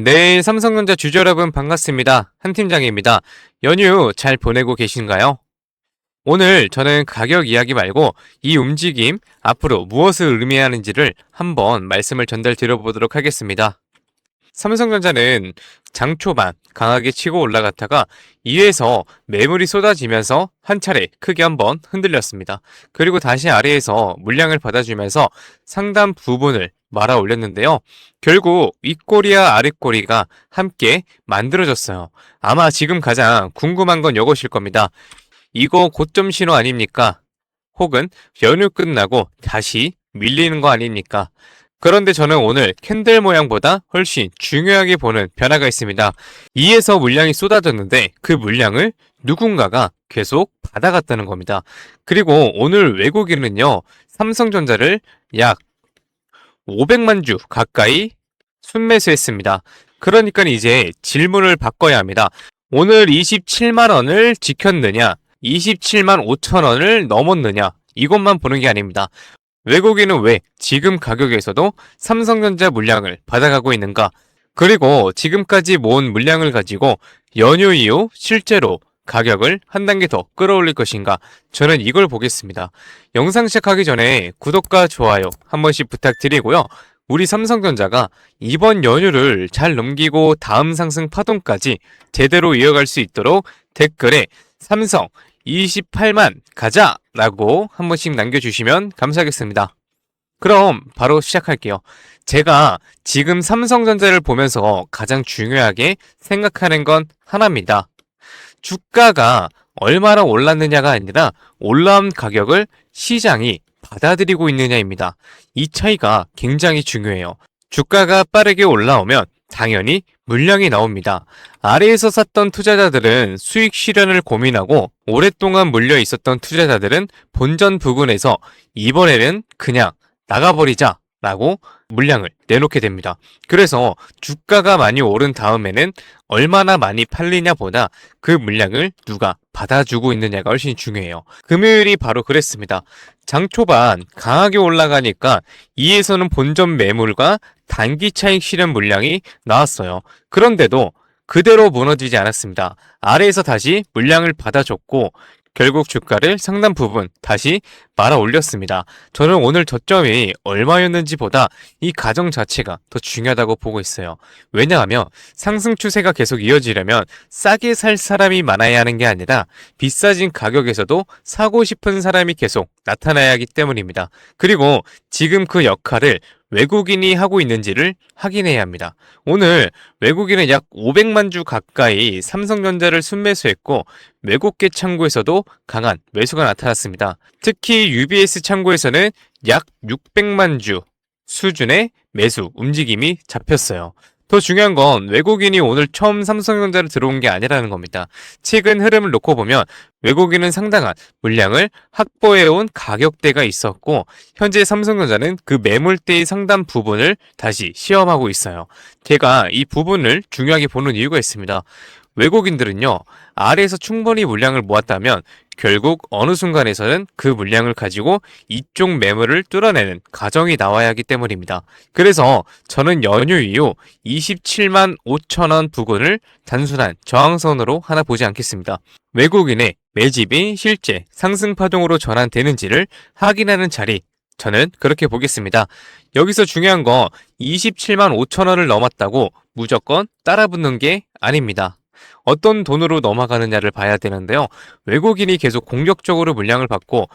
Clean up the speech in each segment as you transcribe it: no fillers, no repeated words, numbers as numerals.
네, 삼성전자 주주 여러분 반갑습니다. 한팀장입니다. 연휴 잘 보내고 계신가요? 오늘 저는 가격 이야기 말고 이 움직임 앞으로 무엇을 의미하는지를 한번 말씀을 전달 드려보도록 하겠습니다. 삼성전자는 장 초반 강하게 치고 올라갔다가 이에서 매물이 쏟아지면서 한 차례 크게 한번 흔들렸습니다. 그리고 다시 아래에서 물량을 받아주면서 상단 부분을 말아 올렸는데요. 결국 윗꼬리와 아랫꼬리가 함께 만들어졌어요. 아마 지금 가장 궁금한 건 이것일 겁니다. 이거 고점 신호 아닙니까? 혹은 연휴 끝나고 다시 밀리는 거 아닙니까? 그런데 저는 오늘 캔들 모양보다 훨씬 중요하게 보는 변화가 있습니다. 이에서 물량이 쏟아졌는데 그 물량을 누군가가 계속 받아갔다는 겁니다. 그리고 오늘 외국인은요, 삼성전자를 약 500만 주 가까이 순매수했습니다. 그러니까 이제 질문을 바꿔야 합니다. 오늘 27만 원을 지켰느냐, 27만 5천 원을 넘었느냐, 이것만 보는 게 아닙니다. 외국인은 왜 지금 가격에서도 삼성전자 물량을 받아가고 있는가? 그리고 지금까지 모은 물량을 가지고 연휴 이후 실제로 가격을 한 단계 더 끌어올릴 것인가? 저는 이걸 보겠습니다. 영상 시작하기 전에 구독과 좋아요 한 번씩 부탁드리고요. 우리 삼성전자가 이번 연휴를 잘 넘기고 다음 상승 파동까지 제대로 이어갈 수 있도록 댓글에 삼성 28만 가자! 라고 한 번씩 남겨주시면 감사하겠습니다. 그럼 바로 시작할게요. 제가 지금 삼성전자를 보면서 가장 중요하게 생각하는 건 하나입니다. 주가가 얼마나 올랐느냐가 아니라 올라온 가격을 시장이 받아들이고 있느냐입니다. 이 차이가 굉장히 중요해요. 주가가 빠르게 올라오면 당연히 물량이 나옵니다. 아래에서 샀던 투자자들은 수익 실현을 고민하고 오랫동안 물려 있었던 투자자들은 본전 부근에서 이번에는 그냥 나가버리자 라고 물량을 내놓게 됩니다. 그래서 주가가 많이 오른 다음에는 얼마나 많이 팔리냐 보다 그 물량을 누가 받아주고 있느냐가 훨씬 중요해요. 금요일이 바로 그랬습니다. 장 초반 강하게 올라가니까 이에서는 본전 매물과 단기 차익 실현 물량이 나왔어요. 그런데도 그대로 무너지지 않았습니다. 아래에서 다시 물량을 받아줬고 결국 주가를 상당 부분 다시 말아 올렸습니다. 저는 오늘 저점이 얼마였는지 보다 이 과정 자체가 더 중요하다고 보고 있어요. 왜냐하면 상승 추세가 계속 이어지려면 싸게 살 사람이 많아야 하는 게 아니라 비싸진 가격에서도 사고 싶은 사람이 계속 나타나야 하기 때문입니다. 그리고 지금 그 역할을 외국인이 하고 있는지를 확인해야 합니다. 오늘 외국인은 약 500만 주 가까이 삼성전자를 순매수했고 외국계 창구에서도 강한 매수가 나타났습니다. 특히 UBS 창구에서는 약 600만 주 수준의 매수 움직임이 잡혔어요. 더 중요한 건 외국인이 오늘 처음 삼성전자를 들어온 게 아니라는 겁니다. 최근 흐름을 놓고 보면 외국인은 상당한 물량을 확보해온 가격대가 있었고 현재 삼성전자는 그 매물대의 상당 부분을 다시 시험하고 있어요. 제가 이 부분을 중요하게 보는 이유가 있습니다. 외국인들은요, 아래에서 충분히 물량을 모았다면 결국 어느 순간에서는 그 물량을 가지고 이쪽 매물을 뚫어내는 과정이 나와야 하기 때문입니다. 그래서 저는 연휴 이후 27만 5천 원 부근을 단순한 저항선으로 하나 보지 않겠습니다. 외국인의 매집이 실제 상승 파동으로 전환되는지를 확인하는 자리, 저는 그렇게 보겠습니다. 여기서 중요한 건 27만 5천 원을 넘었다고 무조건 따라붙는 게 아닙니다. 어떤 돈으로 넘어가느냐를 봐야 되는데요. 외국인이 계속 공격적으로 물량을 받고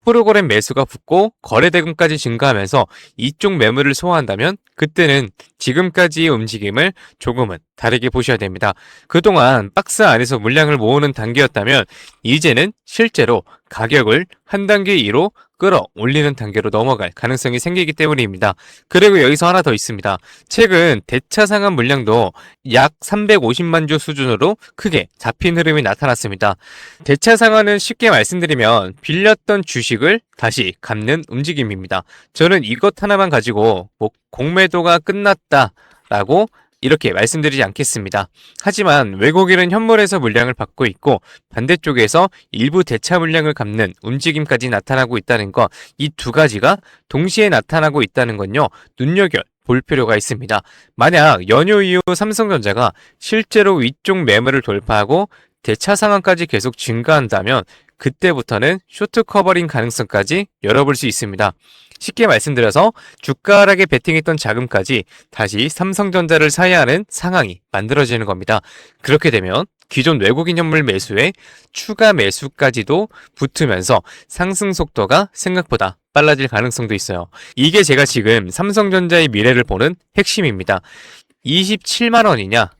프로그램 매수가 붙고 거래대금까지 증가하면서 이쪽 매물을 소화한다면 그때는 지금까지의 움직임을 조금은 다르게 보셔야 됩니다. 그동안 박스 안에서 물량을 모으는 단계였다면 이제는 실제로 가격을 한 단계 위로 끌어올리는 단계로 넘어갈 가능성이 생기기 때문입니다. 그리고 여기서 하나 더 있습니다. 최근 대차 상한 물량도 약 350만 주 수준으로 크게 잡힌 흐름이 나타났습니다. 대차 상한은 쉽게 말씀드리면 빌렸던 주식을 다시 갚는 움직임입니다. 저는 이것 하나만 가지고 공매도가 끝났다라고 이렇게 말씀드리지 않겠습니다. 하지만 외국인은 현물에서 물량을 받고 있고 반대쪽에서 일부 대차 물량을 갚는 움직임까지 나타나고 있다는 것, 이 두 가지가 동시에 나타나고 있다는 건요, 눈여겨볼 볼 필요가 있습니다. 만약 연휴 이후 삼성전자가 실제로 위쪽 매물을 돌파하고 대차 상황까지 계속 증가한다면 그때부터는 쇼트 커버링 가능성까지 열어볼 수 있습니다. 쉽게 말씀드려서 주가 하락에 베팅했던 자금까지 다시 삼성전자를 사야 하는 상황이 만들어지는 겁니다. 그렇게 되면 기존 외국인 현물 매수에 추가 매수까지도 붙으면서 상승 속도가 생각보다 빨라질 가능성도 있어요. 이게 제가 지금 삼성전자의 미래를 보는 핵심입니다. 27만 원이냐,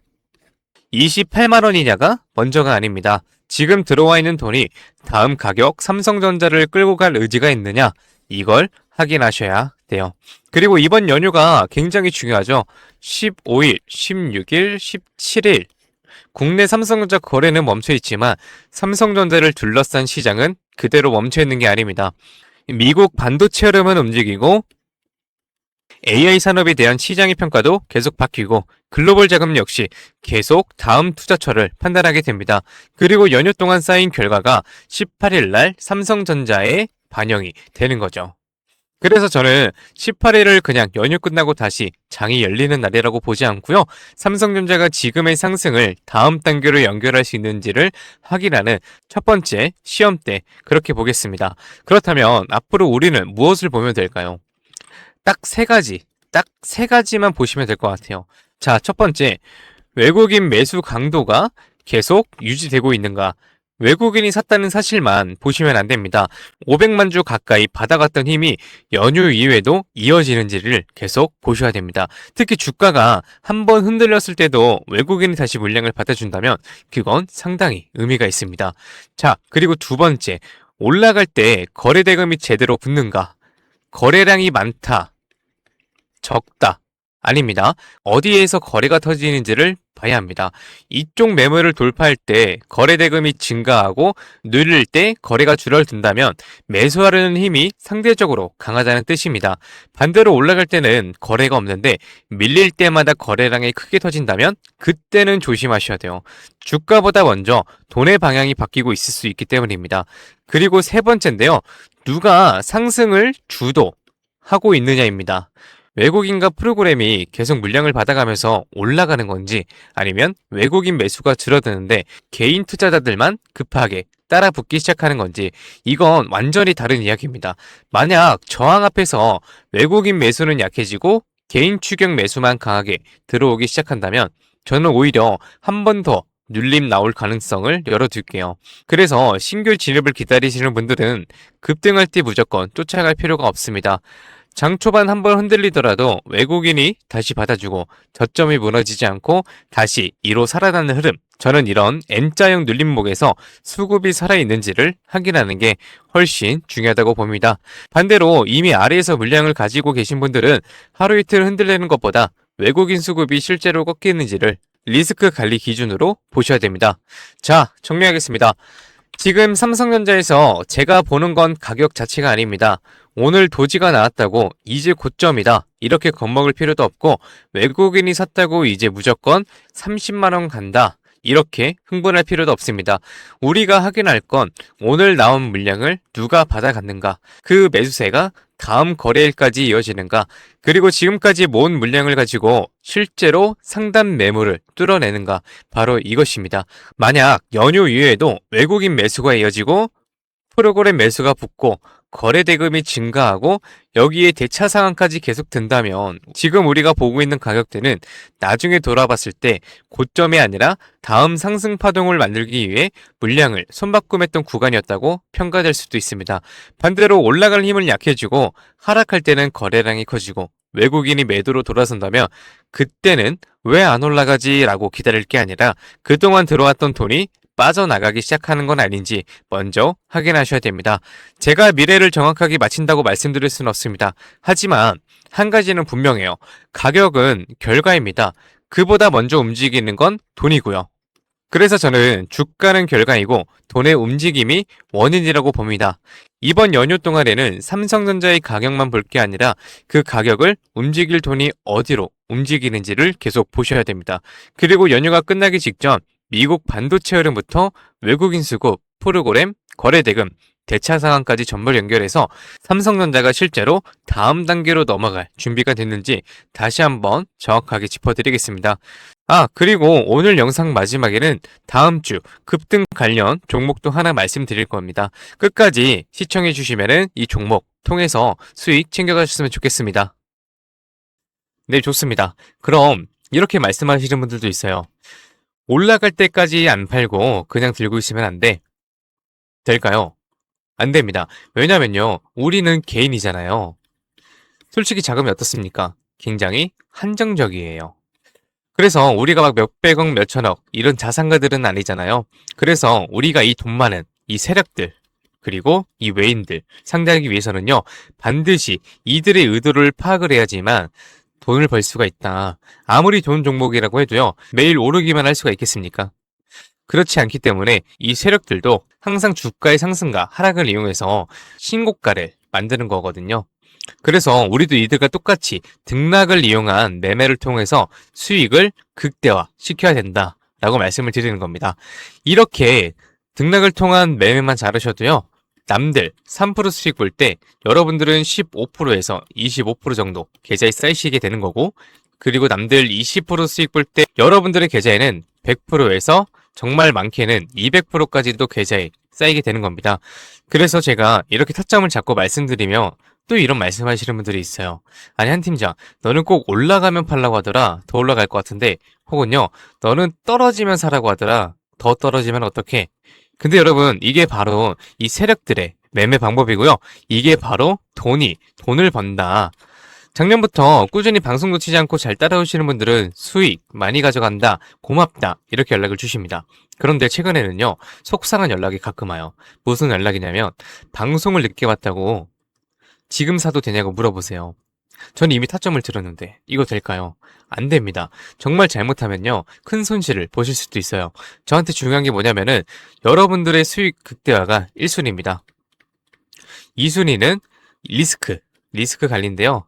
28만 원이냐가 먼저가 아닙니다. 지금 들어와 있는 돈이 다음 가격 삼성전자를 끌고 갈 의지가 있느냐, 이걸 확인하셔야 돼요. 그리고 이번 연휴가 굉장히 중요하죠. 15일, 16일, 17일. 국내 삼성전자 거래는 멈춰 있지만 삼성전자를 둘러싼 시장은 그대로 멈춰 있는 게 아닙니다. 미국 반도체 흐름은 움직이고 AI 산업에 대한 시장의 평가도 계속 바뀌고 글로벌 자금 역시 계속 다음 투자처를 판단하게 됩니다. 그리고 연휴 동안 쌓인 결과가 18일 날 삼성전자에 반영이 되는 거죠. 그래서 저는 18일을 그냥 연휴 끝나고 다시 장이 열리는 날이라고 보지 않고요. 삼성전자가 지금의 상승을 다음 단계로 연결할 수 있는지를 확인하는 첫 번째 시험대 그렇게 보겠습니다. 그렇다면 앞으로 우리는 무엇을 보면 될까요? 딱 세 가지만 보시면 될 것 같아요. 자, 첫 번째, 외국인 매수 강도가 계속 유지되고 있는가? 외국인이 샀다는 사실만 보시면 안 됩니다. 500만 주 가까이 받아갔던 힘이 연휴 이후에도 이어지는지를 계속 보셔야 됩니다. 특히 주가가 한번 흔들렸을 때도 외국인이 다시 물량을 받아준다면 그건 상당히 의미가 있습니다. 자, 그리고 두 번째, 올라갈 때 거래 대금이 제대로 붙는가? 거래량이 많다, 적다, 아닙니다. 어디에서 거래가 터지는지를 봐야 합니다. 이쪽 매물을 돌파할 때 거래 대금이 증가하고 늘릴 때 거래가 줄어든다면 매수하려는 힘이 상대적으로 강하다는 뜻입니다. 반대로 올라갈 때는 거래가 없는데 밀릴 때마다 거래량이 크게 터진다면 그때는 조심하셔야 돼요. 주가보다 먼저 돈의 방향이 바뀌고 있을 수 있기 때문입니다. 그리고 세 번째인데요. 누가 상승을 주도하고 있느냐입니다. 외국인과 프로그램이 계속 물량을 받아가면서 올라가는 건지 아니면 외국인 매수가 줄어드는데 개인 투자자들만 급하게 따라 붙기 시작하는 건지 이건 완전히 다른 이야기입니다. 만약 저항 앞에서 외국인 매수는 약해지고 개인 추격 매수만 강하게 들어오기 시작한다면 저는 오히려 한 번 더 눌림 나올 가능성을 열어둘게요. 그래서 신규 진입을 기다리시는 분들은 급등할 때 무조건 쫓아갈 필요가 없습니다. 장 초반 한번 흔들리더라도 외국인이 다시 받아주고 저점이 무너지지 않고 다시 2로 살아나는 흐름, 저는 이런 N자형 눌림목에서 수급이 살아있는지를 확인하는 게 훨씬 중요하다고 봅니다. 반대로 이미 아래에서 물량을 가지고 계신 분들은 하루 이틀 흔들리는 것보다 외국인 수급이 실제로 꺾이는지를 리스크 관리 기준으로 보셔야 됩니다. 자, 정리하겠습니다. 지금 삼성전자에서 제가 보는 건 가격 자체가 아닙니다. 오늘 도지가 나왔다고 이제 고점이다 이렇게 겁먹을 필요도 없고 외국인이 샀다고 이제 무조건 30만 원 간다 이렇게 흥분할 필요도 없습니다. 우리가 확인할 건 오늘 나온 물량을 누가 받아갔는가, 그 매수세가 다음 거래일까지 이어지는가, 그리고 지금까지 모은 물량을 가지고 실제로 상단 매물을 뚫어내는가, 바로 이것입니다. 만약 연휴 이후에도 외국인 매수가 이어지고 프로그램 매수가 붙고 거래 대금이 증가하고 여기에 대차 상황까지 계속 든다면 지금 우리가 보고 있는 가격대는 나중에 돌아봤을 때 고점이 아니라 다음 상승 파동을 만들기 위해 물량을 손바꿈했던 구간이었다고 평가될 수도 있습니다. 반대로 올라갈 힘을 약해지고 하락할 때는 거래량이 커지고 외국인이 매도로 돌아선다면 그때는 왜 안 올라가지 라고 기다릴 게 아니라 그동안 들어왔던 돈이 빠져나가기 시작하는 건 아닌지 먼저 확인하셔야 됩니다. 제가 미래를 정확하게 맞힌다고 말씀드릴 수는 없습니다. 하지만 한 가지는 분명해요. 가격은 결과입니다. 그보다 먼저 움직이는 건 돈이고요. 그래서 저는 주가는 결과이고 돈의 움직임이 원인이라고 봅니다. 이번 연휴 동안에는 삼성전자의 가격만 볼 게 아니라 그 가격을 움직일 돈이 어디로 움직이는지를 계속 보셔야 됩니다. 그리고 연휴가 끝나기 직전 미국 반도체 흐름부터 외국인 수급, 프로그램, 거래 대금, 대차 상황까지 전부 연결해서 삼성전자가 실제로 다음 단계로 넘어갈 준비가 됐는지 다시 한번 정확하게 짚어드리겠습니다. 그리고 오늘 영상 마지막에는 다음 주 급등 관련 종목도 하나 말씀드릴 겁니다. 끝까지 시청해 주시면 이 종목 통해서 수익 챙겨가셨으면 좋겠습니다. 네, 좋습니다. 그럼 이렇게 말씀하시는 분들도 있어요. 올라갈 때까지 안 팔고 그냥 들고 있으면 안 돼. 될까요? 안 됩니다. 왜냐면요, 우리는 개인이잖아요. 솔직히 자금이 어떻습니까? 굉장히 한정적이에요. 그래서 우리가 막 몇백억, 몇천억 이런 자산가들은 아니잖아요. 그래서 우리가 이 돈 많은 이 세력들 그리고 이 외인들 상대하기 위해서는요, 반드시 이들의 의도를 파악을 해야지만 돈을 벌 수가 있다. 아무리 좋은 종목이라고 해도요, 매일 오르기만 할 수가 있겠습니까? 그렇지 않기 때문에 이 세력들도 항상 주가의 상승과 하락을 이용해서 신고가를 만드는 거거든요. 그래서 우리도 이들과 똑같이 등락을 이용한 매매를 통해서 수익을 극대화 시켜야 된다라고 말씀을 드리는 겁니다. 이렇게 등락을 통한 매매만 잘하셔도요, 남들 3% 수익 볼 때 여러분들은 15%에서 25% 정도 계좌에 쌓이시게 되는 거고, 그리고 남들 20% 수익 볼 때 여러분들의 계좌에는 100%에서 정말 많게는 200%까지도 계좌에 쌓이게 되는 겁니다. 그래서 제가 이렇게 타점을 잡고 말씀드리며 또 이런 말씀하시는 분들이 있어요. 아니, 한 팀장, 너는 꼭 올라가면 팔라고 하더라. 더 올라갈 것 같은데. 혹은요, 너는 떨어지면 사라고 하더라. 더 떨어지면 어떡해? 근데 여러분, 이게 바로 이 세력들의 매매 방법이고요. 이게 바로 돈을 번다. 작년부터 꾸준히 방송 놓치지 않고 잘 따라오시는 분들은 수익 많이 가져간다, 고맙다 이렇게 연락을 주십니다. 그런데 최근에는요, 속상한 연락이 가끔 와요. 무슨 연락이냐면 방송을 늦게 봤다고 지금 사도 되냐고 물어보세요. 전 이미 타점을 들었는데 이거 될까요? 안 됩니다. 정말 잘못하면요, 큰 손실을 보실 수도 있어요. 저한테 중요한 게 뭐냐면은 여러분들의 수익 극대화가 1순위입니다. 2순위는 리스크 관리인데요.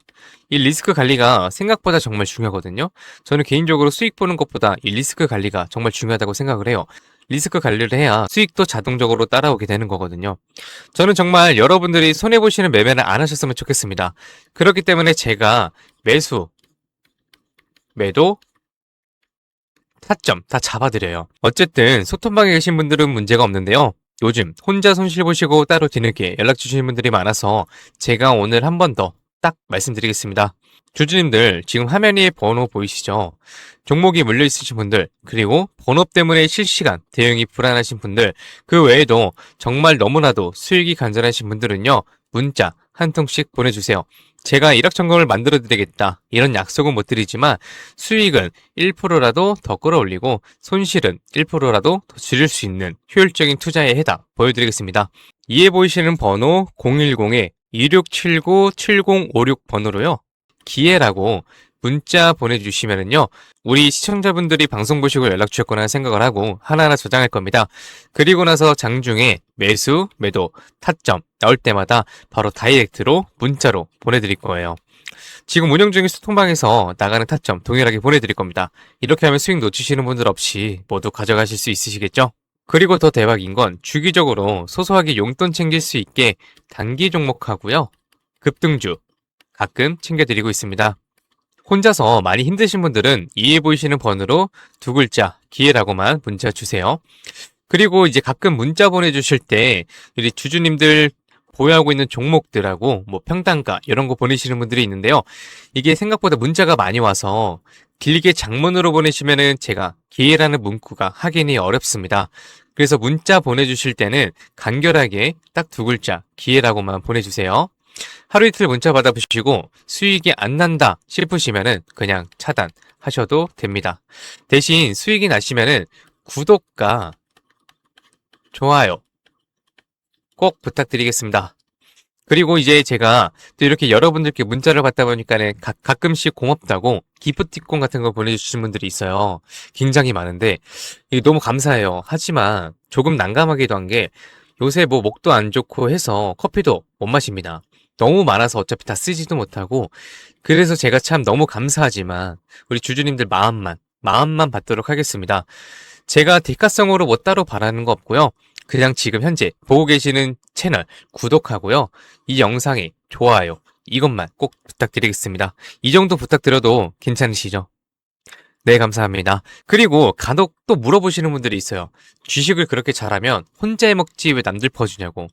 이 리스크 관리가 생각보다 정말 중요하거든요. 저는 개인적으로 수익 보는 것보다 이 리스크 관리가 정말 중요하다고 생각을 해요. 리스크 관리를 해야 수익도 자동적으로 따라오게 되는 거거든요. 저는 정말 여러분들이 손해보시는 매매는 안 하셨으면 좋겠습니다. 그렇기 때문에 제가 매수, 매도, 타점 다 잡아드려요. 어쨌든 소통방에 계신 분들은 문제가 없는데요. 요즘 혼자 손실 보시고 따로 뒤늦게 연락 주시는 분들이 많아서 제가 오늘 한 번 더 딱 말씀드리겠습니다. 주주님들, 지금 화면 위에 번호 보이시죠? 종목이 물려 있으신 분들, 그리고 번호 때문에 실시간 대응이 불안하신 분들, 그 외에도 정말 너무나도 수익이 간절하신 분들은요, 문자 한 통씩 보내주세요. 제가 일확천금을 만들어 드리겠다 이런 약속은 못 드리지만 수익은 1%라도 더 끌어올리고 손실은 1%라도 더 줄일 수 있는 효율적인 투자의 해답 보여드리겠습니다. 이에 보이시는 번호 010-2679-7056 번호로요, 기회라고 문자 보내주시면은요, 우리 시청자분들이 방송 보시고 연락 주셨거나 생각을 하고 하나하나 저장할 겁니다. 그리고 나서 장중에 매수, 매도, 타점 나올 때마다 바로 다이렉트로 문자로 보내드릴 거예요. 지금 운영 중인 소통방에서 나가는 타점 동일하게 보내드릴 겁니다. 이렇게 하면 수익 놓치시는 분들 없이 모두 가져가실 수 있으시겠죠? 그리고 더 대박인 건 주기적으로 소소하게 용돈 챙길 수 있게 단기 종목하고요, 급등주 가끔 챙겨드리고 있습니다. 혼자서 많이 힘드신 분들은 이에 보이시는 번호로 두 글자 기회라고만 문자 주세요. 그리고 이제 가끔 문자 보내주실 때 우리 주주님들 보유하고 있는 종목들하고 뭐 평단가 이런 거 보내시는 분들이 있는데요. 이게 생각보다 문자가 많이 와서 길게 장문으로 보내시면은 제가 기회라는 문구가 확인이 어렵습니다. 그래서 문자 보내주실 때는 간결하게 딱 두 글자 기회라고만 보내주세요. 하루 이틀 문자 받아보시고 수익이 안 난다 싶으시면은 그냥 차단하셔도 됩니다. 대신 수익이 나시면은 구독과 좋아요 꼭 부탁드리겠습니다. 그리고 이제 제가 또 이렇게 여러분들께 문자를 받다 보니까는 가끔씩 고맙다고 기프티콘 같은 거 보내주시는 분들이 있어요. 굉장히 많은데 이게 너무 감사해요. 하지만 조금 난감하기도 한 게 요새 뭐 목도 안 좋고 해서 커피도 못 마십니다. 너무 많아서 어차피 다 쓰지도 못하고, 그래서 제가 참 너무 감사하지만 우리 주주님들 마음만 받도록 하겠습니다. 제가 대가성으로 뭐 따로 바라는 거 없고요. 그냥 지금 현재 보고 계시는 채널 구독하고요. 이 영상에 좋아요 이것만 꼭 부탁드리겠습니다. 이 정도 부탁드려도 괜찮으시죠? 네, 감사합니다. 그리고 간혹 또 물어보시는 분들이 있어요. 주식을 그렇게 잘하면 혼자 해먹지 왜 남들 퍼주냐고.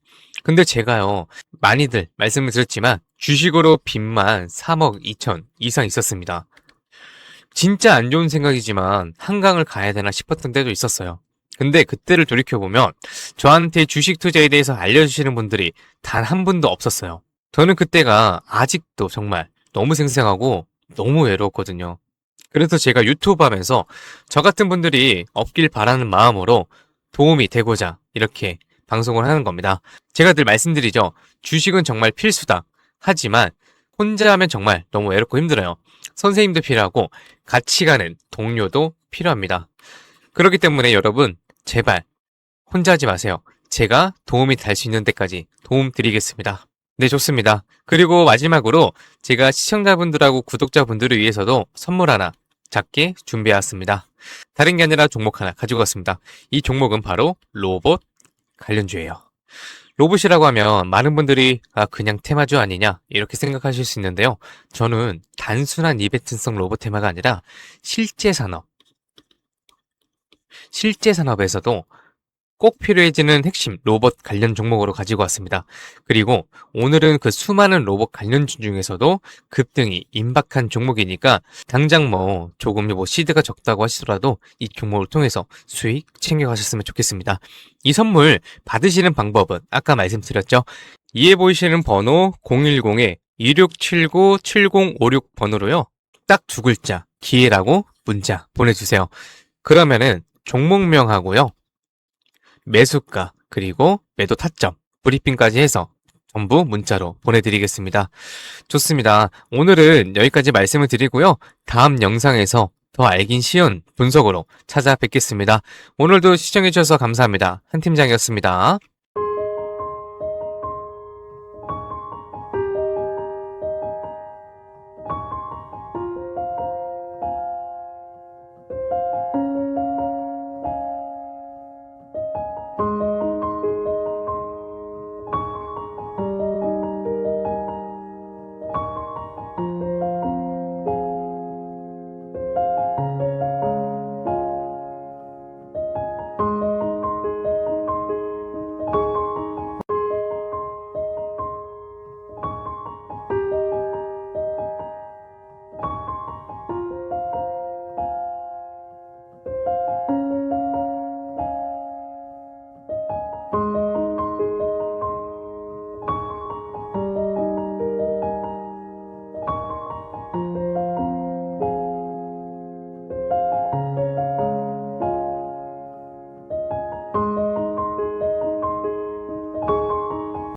근데 제가요, 많이들 말씀을 드렸지만 주식으로 빚만 3억 2천 이상 있었습니다. 진짜 안 좋은 생각이지만 한강을 가야 되나 싶었던 때도 있었어요. 근데 그때를 돌이켜보면 저한테 주식 투자에 대해서 알려주시는 분들이 단 한 분도 없었어요. 저는 그때가 아직도 정말 너무 생생하고 너무 외로웠거든요. 그래서 제가 유튜브 하면서 저 같은 분들이 없길 바라는 마음으로 도움이 되고자 이렇게 방송을 하는 겁니다. 제가 늘 말씀드리죠. 주식은 정말 필수다. 하지만 혼자 하면 정말 너무 외롭고 힘들어요. 선생님도 필요하고 같이 가는 동료도 필요합니다. 그렇기 때문에 여러분 제발 혼자 하지 마세요. 제가 도움이 될 수 있는 데까지 도움 드리겠습니다. 네, 좋습니다. 그리고 마지막으로 제가 시청자분들하고 구독자분들을 위해서도 선물 하나 작게 준비해왔습니다. 다른 게 아니라 종목 하나 가지고 왔습니다. 이 종목은 바로 로봇 관련주예요. 로봇이라고 하면 많은 분들이 그냥 테마주 아니냐 이렇게 생각하실 수 있는데요. 저는 단순한 이벤트성 로봇 테마가 아니라 실제 산업에서도 꼭 필요해지는 핵심 로봇 관련 종목으로 가지고 왔습니다. 그리고 오늘은 그 수많은 로봇 관련주 중에서도 급등이 임박한 종목이니까 당장 조금 시드가 적다고 하시더라도 이 종목을 통해서 수익 챙겨가셨으면 좋겠습니다. 이 선물 받으시는 방법은 아까 말씀드렸죠. 이에 보이시는 번호 010-2679-7056 번호로요. 딱 두 글자 기회라고 문자 보내주세요. 그러면은 종목명하고요. 매수가 그리고 매도 타점 브리핑까지 해서 전부 문자로 보내드리겠습니다. 좋습니다. 오늘은 여기까지 말씀을 드리고요. 다음 영상에서 더 알긴 쉬운 분석으로 찾아뵙겠습니다. 오늘도 시청해주셔서 감사합니다. 한 팀장이었습니다.